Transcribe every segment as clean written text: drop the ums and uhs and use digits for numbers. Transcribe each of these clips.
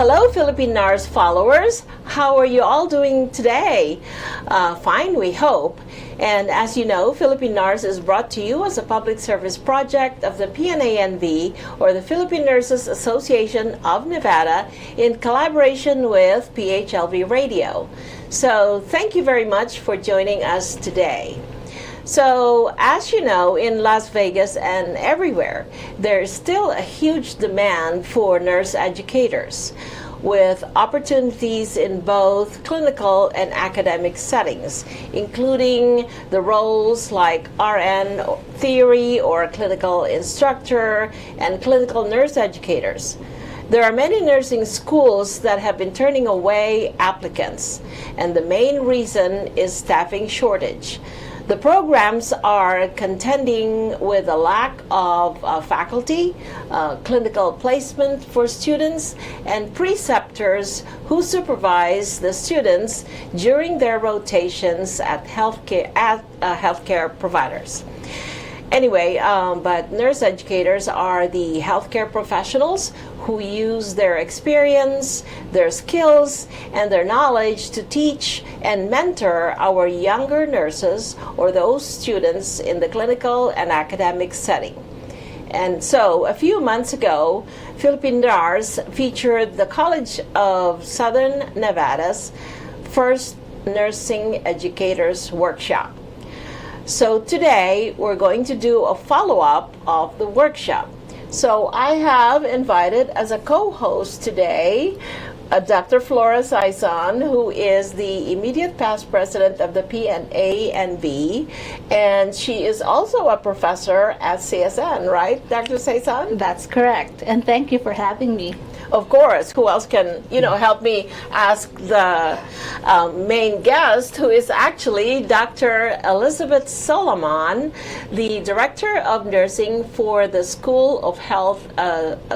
hello, Philippine Nurse followers. How are you all doing today? Fine, we hope. And as you know, Philippine Nurse is brought to you as a public service project of the PNANV, or the Philippine Nurses Association of Nevada, in collaboration with PHLV Radio. So thank you very much for joining us today. So, as you know, in Las Vegas and everywhere, there's still a huge demand for nurse educators, with opportunities in both clinical and academic settings, including the roles like RN theory or clinical instructor and clinical nurse educators. There are many nursing schools that have been turning away applicants, and the main reason is staffing shortage. The programs are contending with a lack of faculty, clinical placement for students, and preceptors who supervise the students during their rotations at healthcare providers. Anyway, but nurse educators are the healthcare professionals who use their experience, their skills, and their knowledge to teach and mentor our younger nurses or those students in the clinical and academic setting. And so, a few months ago, Philippine Nurse featured the College of Southern Nevada's first Nursing Educators Workshop. So today, we're going to do a follow-up of the workshop. So I have invited as a co-host today Dr. Flora Saison, who is the immediate past president of the PNANV, and she is also a professor at CSN, right, Dr. Saison? That's correct, and thank you for having me. Of course. Who else can, help me ask the main guest, who is actually Dr. Elizabeth Solomon, the Director of Nursing for the School of Health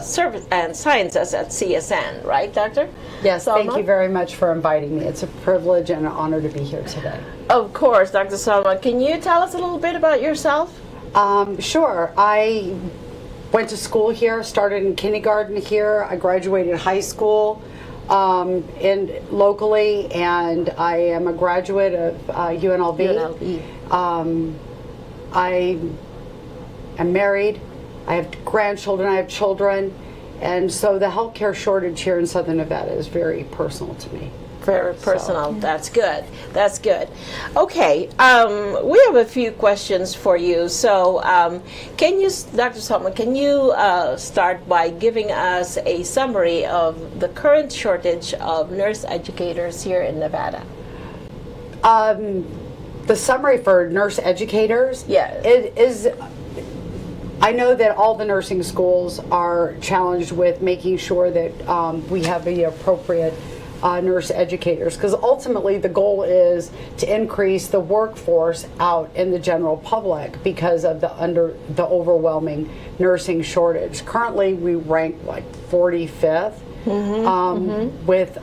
Service and Sciences at CSN, right, Doctor? Yes, Solomon? thank you very much for inviting me. It's a privilege and an honor to be here today. Of course, Dr. Solomon. Can you tell us a little bit about yourself? Sure. I went to school here, started in kindergarten here. I graduated high school locally, and I am a graduate of UNLV. I am married. I have grandchildren. I have children. And so the healthcare shortage here in Southern Nevada is very personal to me. Very personal. So. That's good. That's good. Okay, we have a few questions for you. So, can you, Dr. Solomon, can you start by giving us a summary of the current shortage of nurse educators here in Nevada? The summary for nurse educators, it is. I know that all the nursing schools are challenged with making sure that we have the appropriate nurse educators, because ultimately the goal is to increase the workforce out in the general public because of the overwhelming nursing shortage. Currently, we rank like 45th with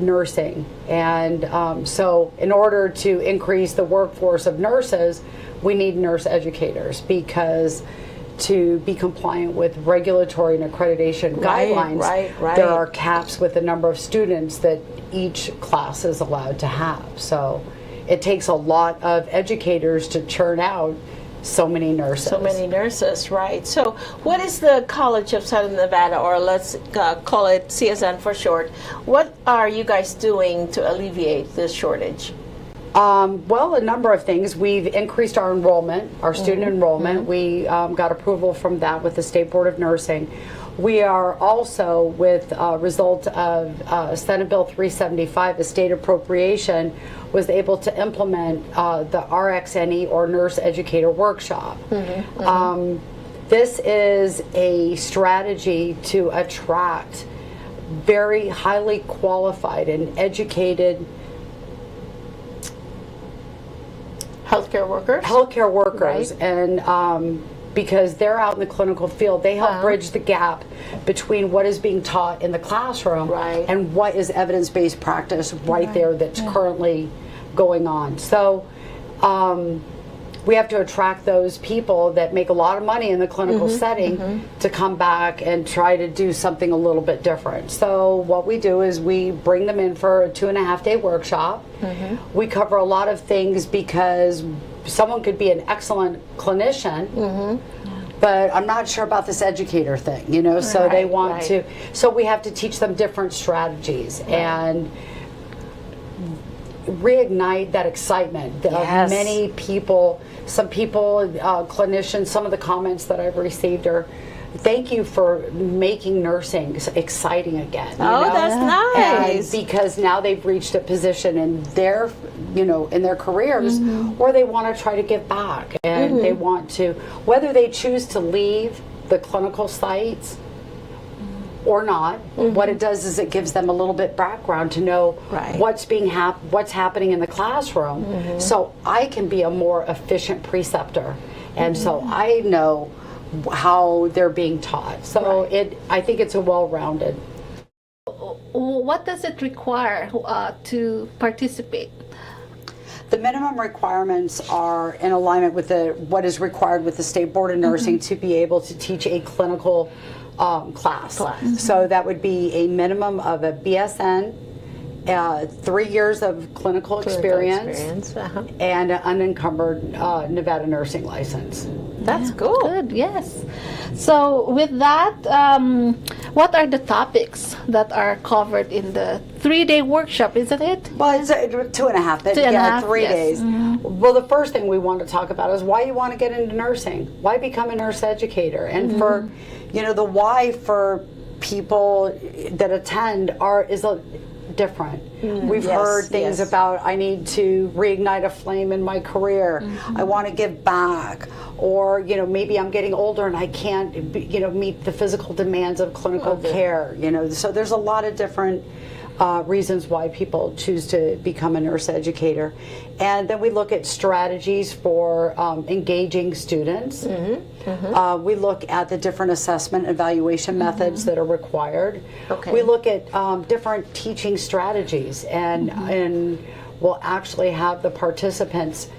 nursing, and so in order to increase the workforce of nurses, we need nurse educators, because to be compliant with regulatory and accreditation guidelines, there are caps with the number of students that each class is allowed to have. So it takes a lot of educators to churn out so many nurses. So many nurses, right. So what is the College of Southern Nevada, or let's call it CSN for short, what are you guys doing to alleviate this shortage? Well, a number of things. We've increased our enrollment, our student enrollment. We got approval from that with the State Board of Nursing. We are also, with a result of Senate Bill 375, the state appropriation, was able to implement the RxNE, or Nurse Educator Workshop. This is a strategy to attract very highly qualified and educated healthcare workers, right. And because they're out in the clinical field, they help bridge the gap between what is being taught in the classroom and what is evidence-based practice right there that's currently going on. So we have to attract those people that make a lot of money in the clinical setting to come back and try to do something a little bit different. So what we do is we bring them in for a 2.5-day workshop. We cover a lot of things because someone could be an excellent clinician, but I'm not sure about this educator thing, you know, so they want to, so we have to teach them different strategies and reignite that excitement of many people. Some people, clinicians, some of the comments that I've received are, thank you for making nursing exciting again. You know? That's nice. And because now they've reached a position in their, you know, in their careers where they want to try to give back, and they want to, whether they choose to leave the clinical sites or not, what it does is it gives them a little bit background to know what's happening in the classroom, so I can be a more efficient preceptor, and so I know how they're being taught. So I think it's a well-rounded. What does it require to participate? The minimum requirements are in alignment with what is required with the State Board of Nursing to be able to teach a clinical class. So that would be a minimum of a BSN, 3 years of clinical experience. And an unencumbered Nevada nursing license. That's cool. Good, yes. So with that, what are the topics that are covered in the 3-day workshop, isn't it? Well, it's 2.5, but 3 days. Well, the first thing we want to talk about is why you want to get into nursing. Why become a nurse educator? And for, you know, the why for people that attend is different. We've heard things about, I need to reignite a flame in my career. I want to give back. Or, you know, maybe I'm getting older and I can't, you know, meet the physical demands of clinical care. You know, so there's a lot of different reasons why people choose to become a nurse educator. And then we look at strategies for engaging students. We look at the different assessment evaluation methods that are required. We look at different teaching strategies, and we'll actually have the participants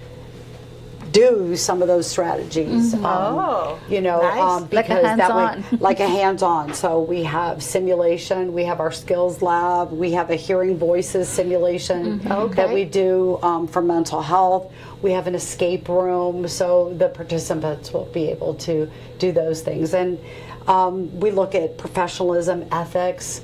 do some of those strategies. You know, because like a hands-on. Like a hands-on. So we have simulation, we have our skills lab, we have a hearing voices simulation that we do for mental health. We have an escape room, so the participants will be able to do those things. And we look at professionalism, ethics,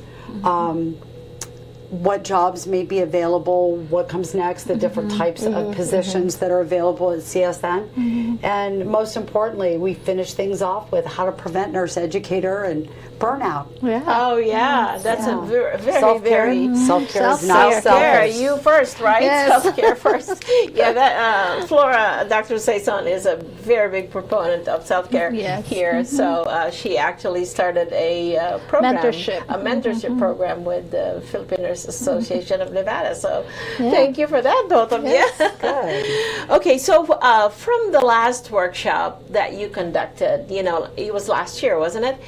what jobs may be available, what comes next, the different types of positions that are available at CSN. And most importantly, we finish things off with how to prevent nurse educator and burnout. Oh yeah, that's a very, self-care. Self-care is not self-care. selfish. You first, right? Self-care first. Yeah, that Flora, Dr. Saison is a very big proponent of self-care here. So she actually started a program, a mentorship program with the Philippine Nurse Association of Nevada. So thank you for that, both of you. Good. Okay, so from the last workshop that you conducted, you know, it was last year, wasn't it?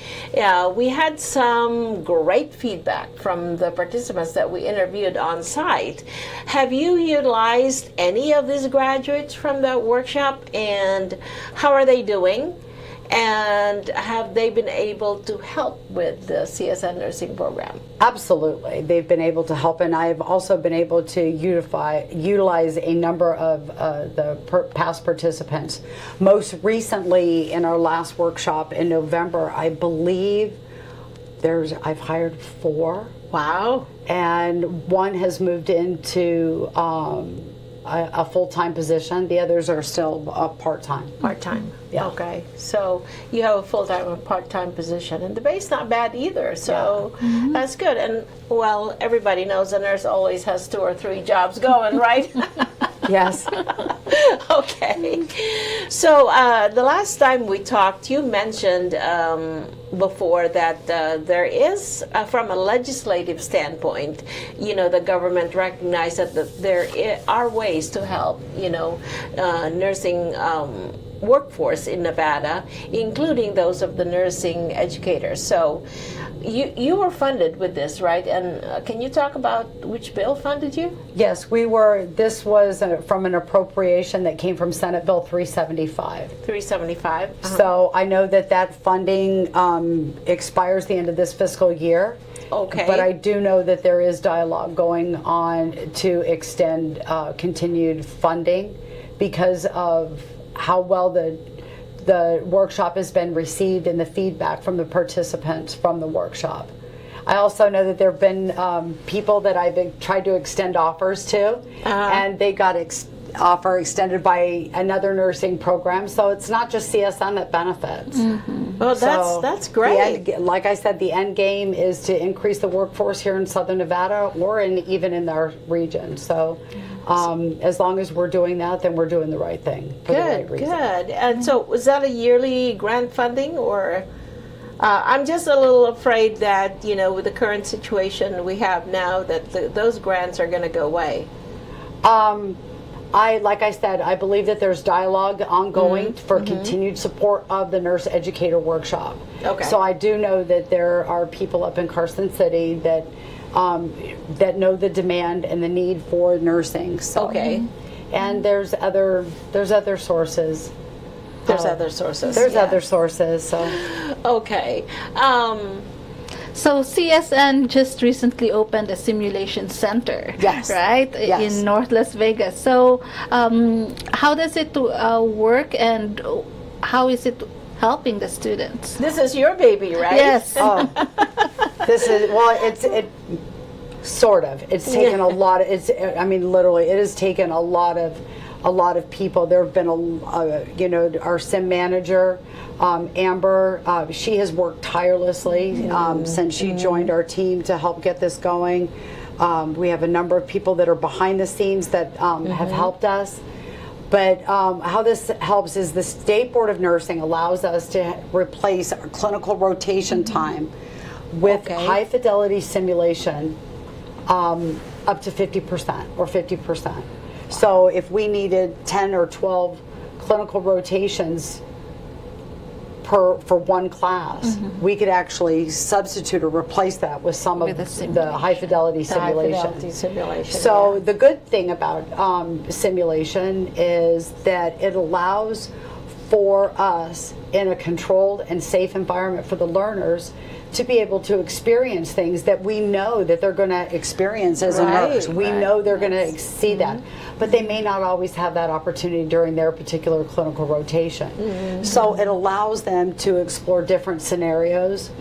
We had some great feedback from the participants that we interviewed on site. Have you utilized any of these graduates from that workshop, and how are they doing? And have they been able to help with the CSN nursing program? Absolutely. They've been able to help, and I've also been able to utilize a number of the past participants. Most recently, in our last workshop in November, I believe I've hired 4. Wow. And one has moved into a full-time position. The others are still part-time. Part-time. Yeah. Okay. So you have a full-time and part-time position, and the pay's not bad either. So that's good. And well, everybody knows a nurse always has 2 or 3 jobs going, right? Yes. Okay. So the last time we talked, you mentioned before that there is, from a legislative standpoint, you know, the government recognized that there are ways to help, you know, nursing workforce in Nevada, including those of the nursing educators. So you were funded with this, right? And can you talk about which bill funded you? Yes, we were. This was from an appropriation that came from Senate Bill 375. 375. So I know that that funding expires the end of this fiscal year. Okay. But I do know that there is dialogue going on to extend continued funding because of how well the workshop has been received and the feedback from the participants from the workshop. I also know that there have been people that I've tried to extend offers to, and they got offer extended by another nursing program. So it's not just CSN that benefits. Well, that's great. Like I said, the end game is to increase the workforce here in Southern Nevada or even in our region. So as long as we're doing that, then we're doing the right thing for the right reason. Good. And so was that a yearly grant funding, or I'm just a little afraid that, with the current situation we have now, that those grants are going to go away. Like I said, I believe that there's dialogue ongoing for continued support of the Nurse Educator Workshop. Okay. So I do know that there are people up in Carson City that know the demand and the need for nursing. So, okay. And there's other sources. There's other sources. There's other sources. So. Okay. So CSN just recently opened a simulation center, yes, right, yes, in North Las Vegas. So how does it work, and how is it helping the students? This is your baby, right? Yes. This is it sort of. It's taken a lot of. Literally, it has taken a lot of people. There have been our sim manager, Amber. She has worked tirelessly since she joined our team to help get this going. We have a number of people that are behind the scenes that have helped us. But how this helps is the State Board of Nursing allows us to replace our clinical rotation time with high fidelity simulation up to 50% or 50%. So if we needed 10 or 12 clinical rotations for one class, we could actually substitute or replace that with some of the high fidelity simulation. So the good thing about simulation is that it allows for us in a controlled and safe environment for the learners to be able to experience things that we know that they're going to experience as a nurse. We know they're going to see that, but they may not always have that opportunity during their particular clinical rotation. So it allows them to explore different scenarios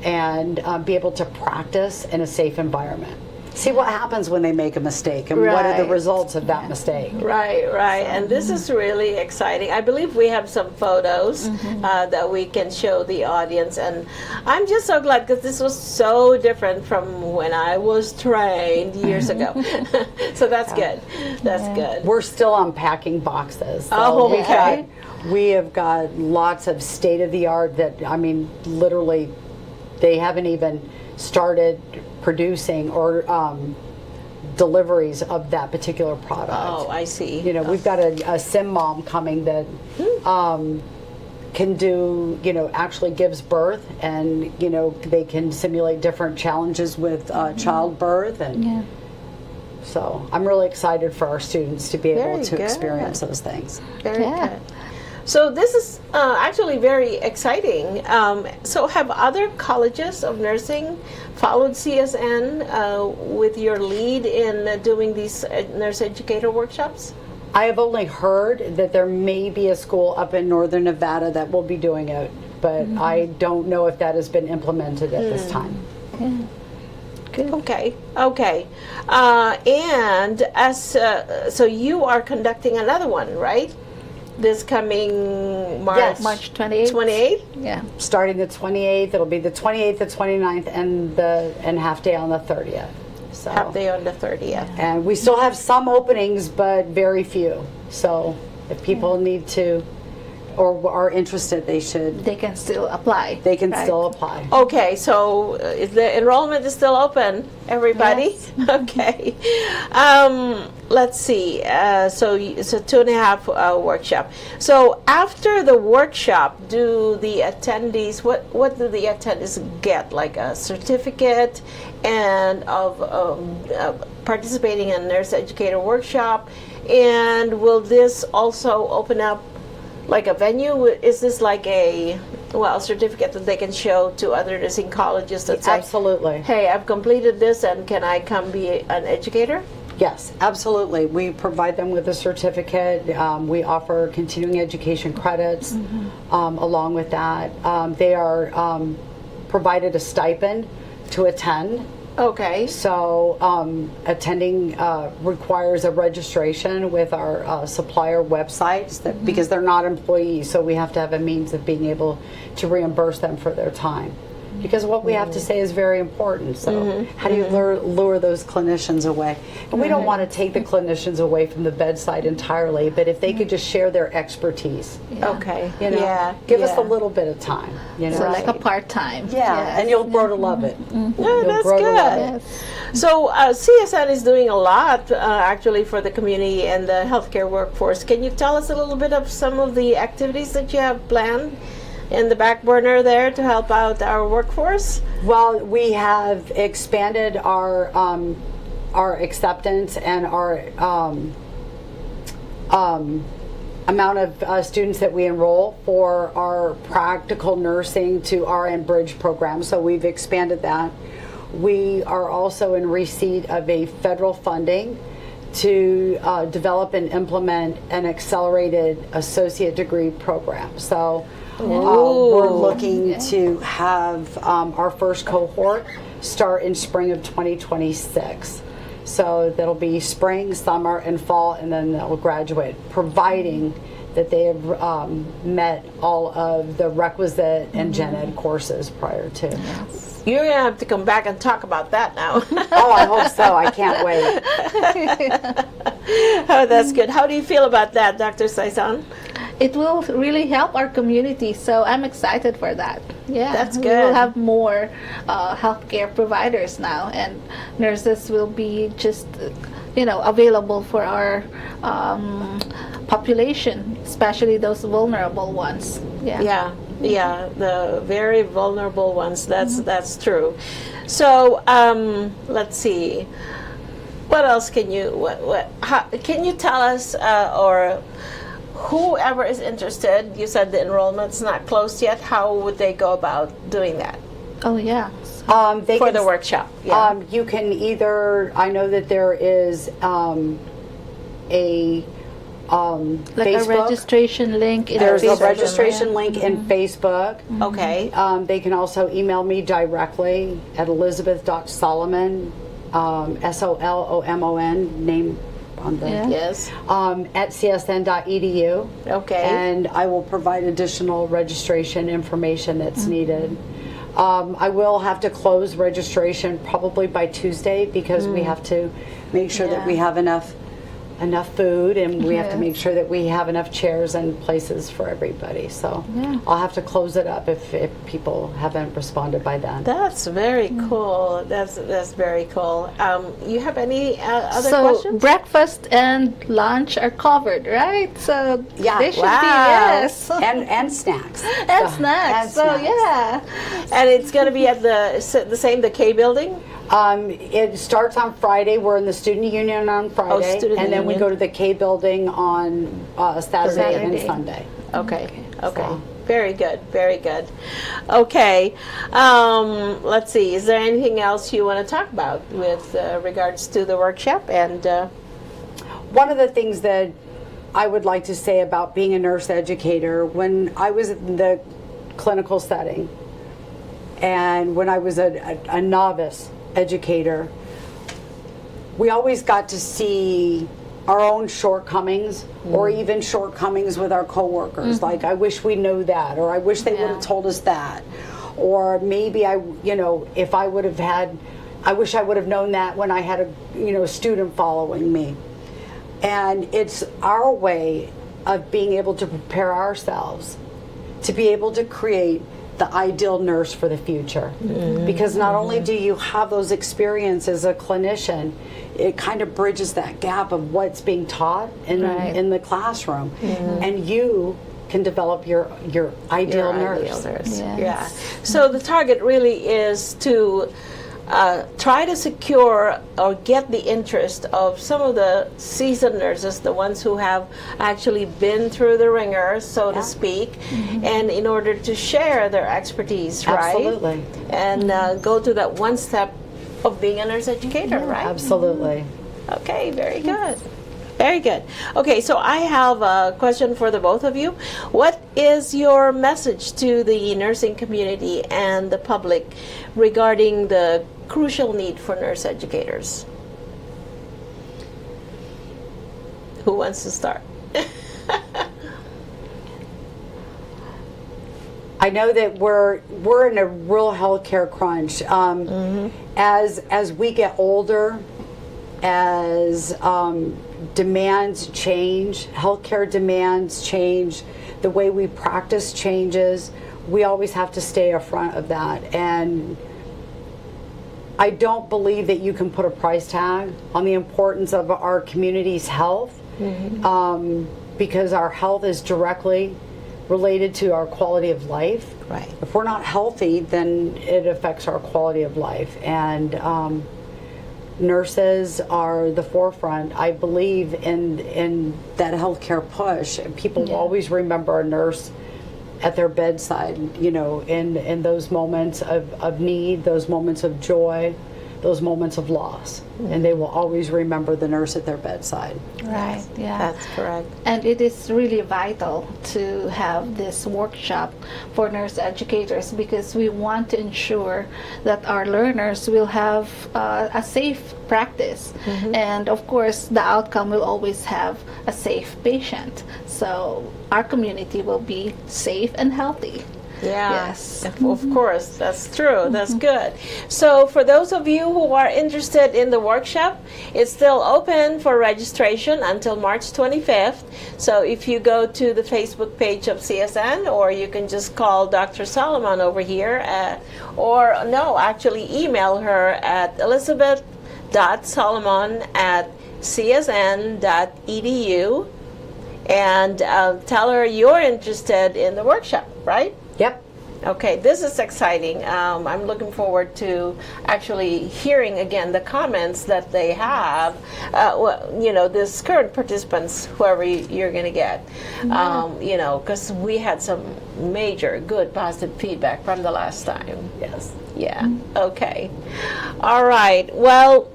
and be able to practice in a safe environment. See what happens when they make a mistake and what are the results of that mistake. Right. And this is really exciting. I believe we have some photos that we can show the audience. And I'm just so glad because this was so different from when I was trained years ago. So that's good. That's good. We're still unpacking boxes. So we have got lots of state-of-the-art that, literally, they haven't even started producing or deliveries of that particular product. Oh, I see. We've got a sim mom coming that can do, actually gives birth, and they can simulate different challenges with childbirth, and so I'm really excited for our students to be able to experience those things. Very good. So this is actually very exciting. So have other colleges of nursing followed CSN with your lead in doing these nurse educator workshops? I have only heard that there may be a school up in Northern Nevada that will be doing it, but I don't know if that has been implemented at this time. Good. Okay. And as so you are conducting another one, right? This coming March 28th. 28th? Yeah. Starting the 28th, it'll be the 28th, the 29th, and half day on the 30th. So half day on the 30th. And we still have some openings, but very few. So if people need to or are interested, they should. They can still apply. They can right? still apply. Okay, so is the enrollment is still open, everybody? Yes. Okay. Let's see. So 2.5 workshop. So after the workshop, do the attendees, what do the attendees get? Like a certificate and of participating in Nurse Educator Workshop? And will this also open up like a venue? Is this like a certificate that they can show to other nursing colleges that say, Absolutely. hey, I've completed this and can I come be an educator? Yes, absolutely. We provide them with a certificate. We offer continuing education credits along with that. They are provided a stipend to attend. Okay. So attending requires a registration with our supplier websites because they're not employees, so we have to have a means of being able to reimburse them for their time. Because what we have to say is very important. So how do you lure those clinicians away? And we don't want to take the clinicians away from the bedside entirely, but if they could just share their expertise, Okay. you know, give us a little bit of time. You know, So like a part-time. yeah, Yes. and you'll grow to love it. Yeah, You'll that's grow to love good. it. Yes. So CSN is doing a lot actually for the community and the healthcare workforce. Can you tell us a little bit of some of the activities that you have planned in the back burner there to help out our workforce? Well, we have expanded our acceptance and our amount of students that we enroll for our practical nursing to RN bridge program. So we've expanded that. We are also in receipt of a federal funding to develop and implement an accelerated associate degree program. So we're looking to have our first cohort start in spring of 2026. So that'll be spring, summer, and fall, and then they'll graduate, providing that they have met all of the requisite and gen ed courses prior to. You're going to have to come back and talk about that now. Oh, I hope so. I can't wait. Oh, that's good. How do you feel about that, Dr. Saison? It will really help our community, so I'm excited for that. Yeah, That's We good. will have more healthcare providers now, and nurses will be just, available for our population, especially those vulnerable ones. Yeah, the very vulnerable ones. That's true. So let's see. What else can you can you tell us or whoever is interested? You said the enrollment's not closed yet. How would they go about doing that Oh yeah. for the workshop? Yeah. You can either, I know that there is a Like Facebook. a registration link in There's a Facebook. registration link in Facebook. Okay. They can also email me directly at elizabeth.solomon, SOLOMON, name on the, Yeah. Yes. at csn.edu. Okay. And I will provide additional registration information that's needed. I will have to close registration probably by Tuesday because we have to make sure that we have enough food, and we have to Yes. make sure that we have enough chairs and places for everybody. So I'll have to close it up if people haven't responded by then. That's very cool. That's very cool. You have any other So questions? breakfast and lunch are covered, right? So Yeah. they should Wow. be, yes. And snacks. And So- snacks. and So snacks. yeah. And it's going to be at the same, the K building? It starts on Friday. We're in the Student Union on Friday, Student and then we Union. go to the K building on Saturday and Saturday. Sunday. Okay. Okay. So- Very good. Very good. Okay. Let's see. Is there anything else you want to talk about with regards to the workshop? And One of the things that I would like to say about being a nurse educator, when I was in the clinical setting and when I was a novice educator, we always got to see our own shortcomings or even shortcomings with our coworkers. Like, I wish we knew that, or I wish they would have told us that, or maybe if I would have had, I wish I would have known that when I had a student following me. And it's our way of being able to prepare ourselves to be able to create the ideal nurse for the future. Because not only do you have those experiences as a clinician, it kind of bridges that gap of what's being taught in the classroom, and you can develop your ideal nurse. Yes. Yeah. So the target really is to try to secure or get the interest of some of the seasoned nurses, the ones who have actually been through the ringer, so to speak, and in order to share their expertise, right? Absolutely. And go to that one step of being a nurse educator, right? Absolutely. Okay, very good. Very good. Okay, so I have a question for the both of you. What is your message to the nursing community and the public regarding the crucial need for nurse educators? Who wants to start? I know that we're in a real healthcare crunch. As we get older, as demands change, healthcare demands change, the way we practice changes, we always have to stay in front of that. And I don't believe that you can put a price tag on the importance of our community's health, because our health is directly related to our quality of life. Right. If we're not healthy, then it affects our quality of life. And nurses are the forefront. I believe in that healthcare push. People will always remember a nurse at their bedside, you know, in those moments of need, those moments of joy, those moments of loss. And they will always remember the nurse at their bedside. Right, yeah. That's correct. And it is really vital to have this workshop for nurse educators, because we want to ensure that our learners will have a safe practice. And of course, the outcome will always have a safe patient. So our community will be safe and healthy. Yeah, Yes. of course, that's true. That's good. So for those of you who are interested in the workshop, it's still open for registration until March 25th. So if you go to the Facebook page of CSN, or you can just call Dr. Solomon over here, or no, actually email her at elizabeth.solomon@csn.edu and tell her you're interested in the workshop, right? Yep. Okay, this is exciting. I'm looking forward to actually hearing again the comments that they have. You know, this current participants, whoever you're going to get. You know, because we had some major good positive feedback from the last time. Yes. Yeah. Okay. All right. Well,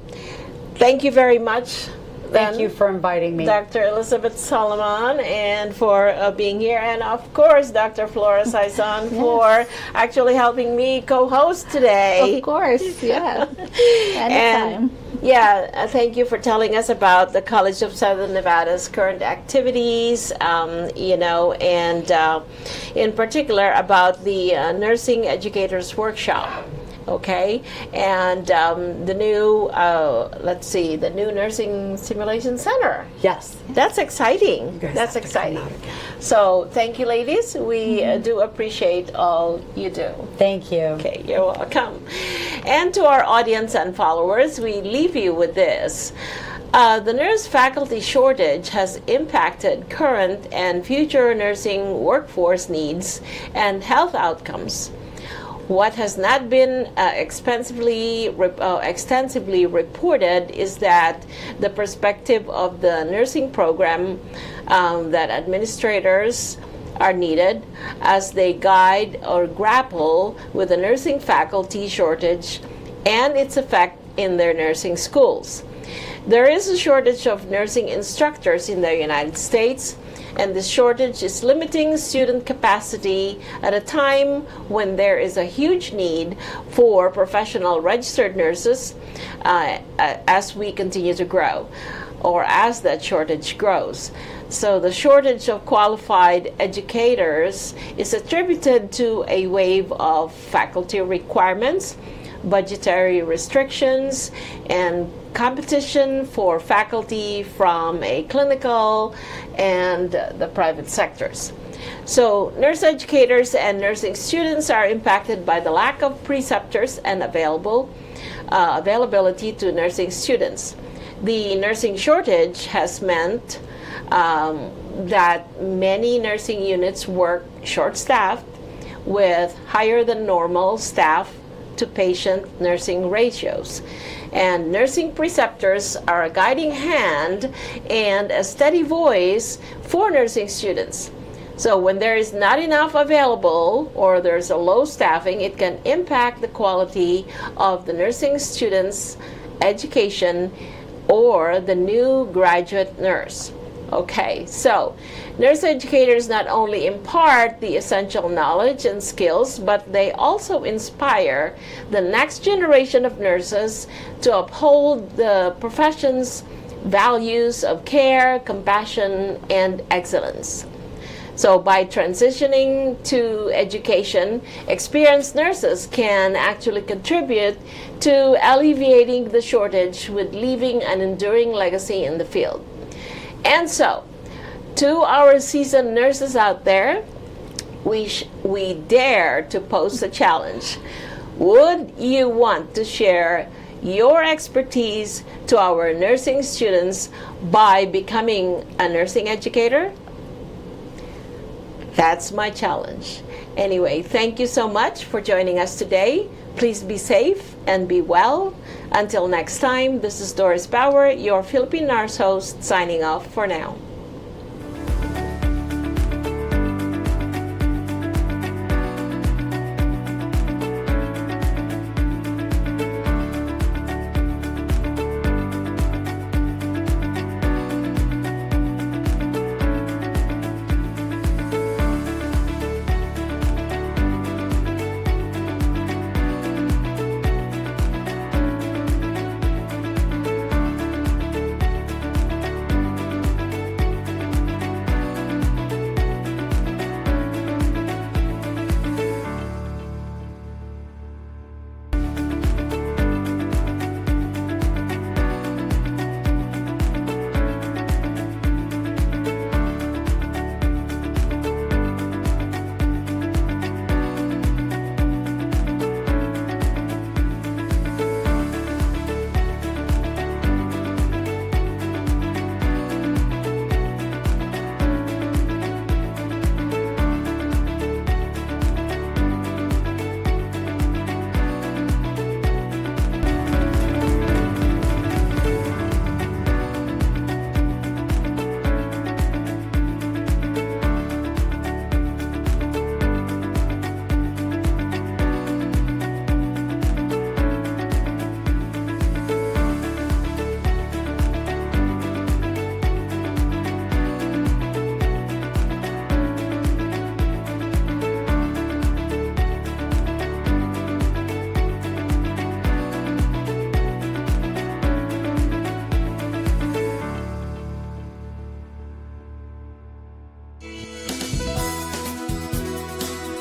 thank you very much. Thank you for inviting me. Dr. Elizabeth Solomon, and for being here, and of course Dr. Flora Saison for actually helping me co-host today. Of course, yeah. And Anytime. thank you for telling us about the College of Southern Nevada's current activities, you know, and in particular about the Nursing Educators Workshop. Okay, and the new, let's see, the new Nursing Simulation Center. Yes. That's exciting. You guys That's have to come exciting. out again. So thank you, ladies. We do appreciate all you do. Thank you. Okay, you're welcome. And to our audience and followers, we leave you with this. The nurse faculty shortage has impacted current and future nursing workforce needs and health outcomes. What has not been extensively reported is that the perspective of the nursing program that administrators are needed as they guide or grapple with the nursing faculty shortage and its effect in their nursing schools. There is a shortage of nursing instructors in the United States, and this shortage is limiting student capacity at a time when there is a huge need for professional registered nurses as we continue to grow, or as that shortage grows. So the shortage of qualified educators is attributed to a wave of faculty requirements, budgetary restrictions, and competition for faculty from a clinical and the private sectors. So nurse educators and nursing students are impacted by the lack of preceptors and availability to nursing students. The nursing shortage has meant that many nursing units work short-staffed with higher than normal staff to patient nursing ratios. And nursing preceptors are a guiding hand and a steady voice for nursing students. So when there is not enough available or there's a low staffing, it can impact the quality of the nursing students' education or the new graduate nurse. Okay, so nurse educators not only impart the essential knowledge and skills, but they also inspire the next generation of nurses to uphold the profession's values of care, compassion, and excellence. So by transitioning to education, experienced nurses can actually contribute to alleviating the shortage with leaving an enduring legacy in the field. And so, to our seasoned nurses out there, we dare to pose a challenge. Would you want to share your expertise to our nursing students by becoming a nursing educator? That's my challenge. Anyway, thank you so much for joining us today. Please be safe and be well. Until next time, this is Doris Bauer, your Philippine Nurse host, signing off for now.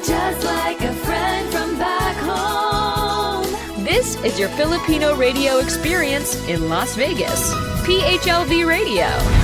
Just like a friend from back home. This is your Filipino radio experience in Las Vegas. PHLV Radio.